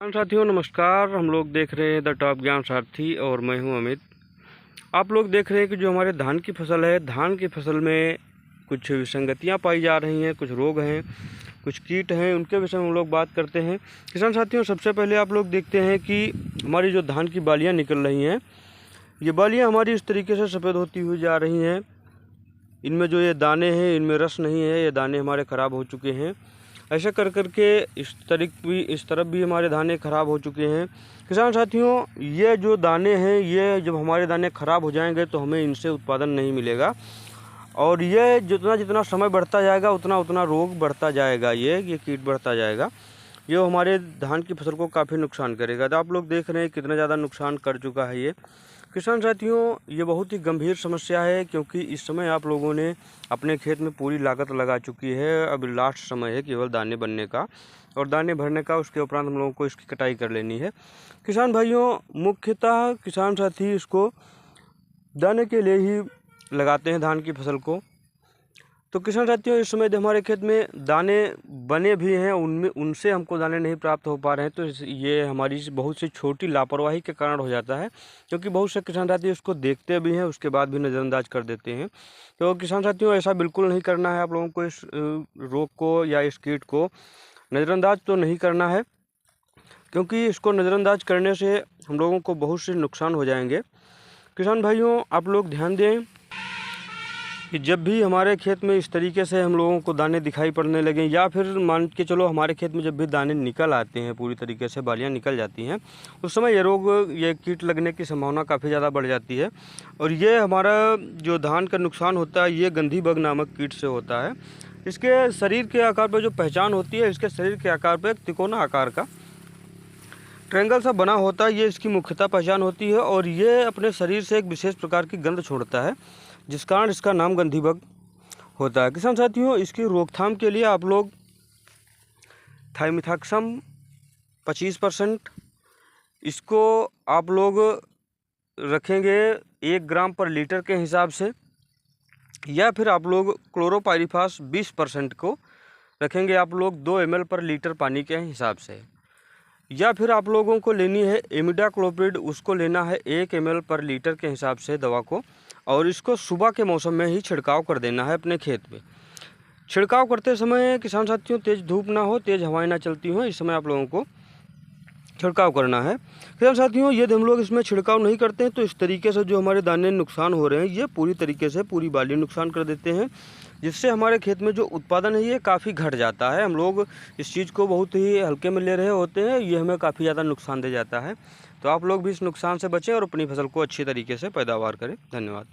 किसान साथियों नमस्कार। हम लोग देख रहे हैं द टॉप ज्ञान सारथी और मैं हूं अमित। आप लोग देख रहे हैं कि जो हमारे धान की फसल है, धान की फसल में कुछ विसंगतियां पाई जा रही हैं, कुछ रोग हैं, कुछ कीट हैं, उनके विषय में हम लोग बात करते हैं। किसान साथियों सबसे पहले आप लोग देखते हैं कि हमारी जो धान की बालियाँ निकल रही हैं, ये बालियाँ हमारी इस तरीके से सफ़ेद होती हुई जा रही हैं। इनमें जो ये दाने हैं, इनमें रस नहीं है, ये दाने हमारे ख़राब हो चुके हैं। ऐसे कर करके इस तरफ भी हमारे दाने ख़राब हो चुके हैं। किसान साथियों ये जो दाने हैं, ये जब हमारे दाने ख़राब हो जाएंगे तो हमें इनसे उत्पादन नहीं मिलेगा, और ये जितना जितना समय बढ़ता जाएगा उतना उतना रोग बढ़ता जाएगा, ये कीट बढ़ता जाएगा, ये हमारे धान की फसल को काफ़ी नुकसान करेगा। तो आप लोग देख रहे हैं कितना ज़्यादा नुकसान कर चुका है ये। किसान साथियों ये बहुत ही गंभीर समस्या है, क्योंकि इस समय आप लोगों ने अपने खेत में पूरी लागत लगा चुकी है। अब लास्ट समय है केवल दाने बनने का और दाने भरने का, उसके उपरांत हम लोगों को इसकी कटाई कर लेनी है। किसान भाइयों मुख्यतः किसान साथी इसको दाने के लिए ही लगाते हैं धान की फसल को। तो किसान साथियों इस समय हमारे खेत में दाने बने भी हैं, उनसे हमको दाने नहीं प्राप्त हो पा रहे हैं, तो ये हमारी बहुत सी छोटी लापरवाही के कारण हो जाता है, क्योंकि बहुत से किसान साथी उसको देखते भी हैं, उसके बाद भी नज़रअंदाज कर देते हैं। तो किसान साथियों ऐसा बिल्कुल नहीं करना है। आप लोगों को इस रोग को या इस कीट को नज़रअंदाज तो नहीं करना है, क्योंकि इसको नज़रअंदाज करने से हम लोगों को बहुत से नुकसान हो जाएंगे। किसान भाइयों आप लोग ध्यान दें कि जब भी हमारे खेत में इस तरीके से हम लोगों को दाने दिखाई पड़ने लगें, या फिर मान के चलो हमारे खेत में जब भी दाने निकल आते हैं, पूरी तरीके से बालियाँ निकल जाती हैं, उस समय ये कीट लगने की संभावना काफ़ी ज़्यादा बढ़ जाती है। और ये हमारा जो धान का नुकसान होता है, ये गंधी बग नामक कीट से होता है। इसके शरीर के आकार पर जो पहचान होती है, इसके शरीर के आकार पर एक तिकोना आकार का ट्रायंगल सा बना होता है, ये इसकी मुख्यतः पहचान होती है। और ये अपने शरीर से एक विशेष प्रकार की गंध छोड़ता है, जिस कारण इसका नाम गंधी बग होता है। किसान साथियों इसकी रोकथाम के लिए आप लोग थाइमिथाक्सम 25% इसको आप लोग रखेंगे 1 ग्राम पर लीटर के हिसाब से, या फिर आप लोग क्लोरोपाइरीफास 20% को रखेंगे आप लोग 2 ml पर लीटर पानी के हिसाब से, या फिर आप लोगों को लेनी है इमिडाक्लोप्रिड, उसको लेना है 1 ml पर लीटर के हिसाब से दवा को, और इसको सुबह के मौसम में ही छिड़काव कर देना है अपने खेत पे। छिड़काव करते समय किसान साथियों तेज़ धूप ना हो, तेज़ हवाएं ना चलती हों, इस समय आप लोगों को छिड़काव करना है। किसान साथियों यदि हम लोग इसमें छिड़काव नहीं करते हैं तो इस तरीके से जो हमारे दाने नुकसान हो रहे हैं, ये पूरी तरीके से पूरी बाली नुकसान कर देते हैं, जिससे हमारे खेत में जो उत्पादन है ये काफ़ी घट जाता है। हम लोग इस चीज़ को बहुत ही हल्के में ले रहे होते हैं, ये हमें काफ़ी ज़्यादा नुकसान दे जाता है। तो आप लोग भी इस नुकसान से बचें और अपनी फसल को अच्छी तरीके से पैदावार करें। धन्यवाद।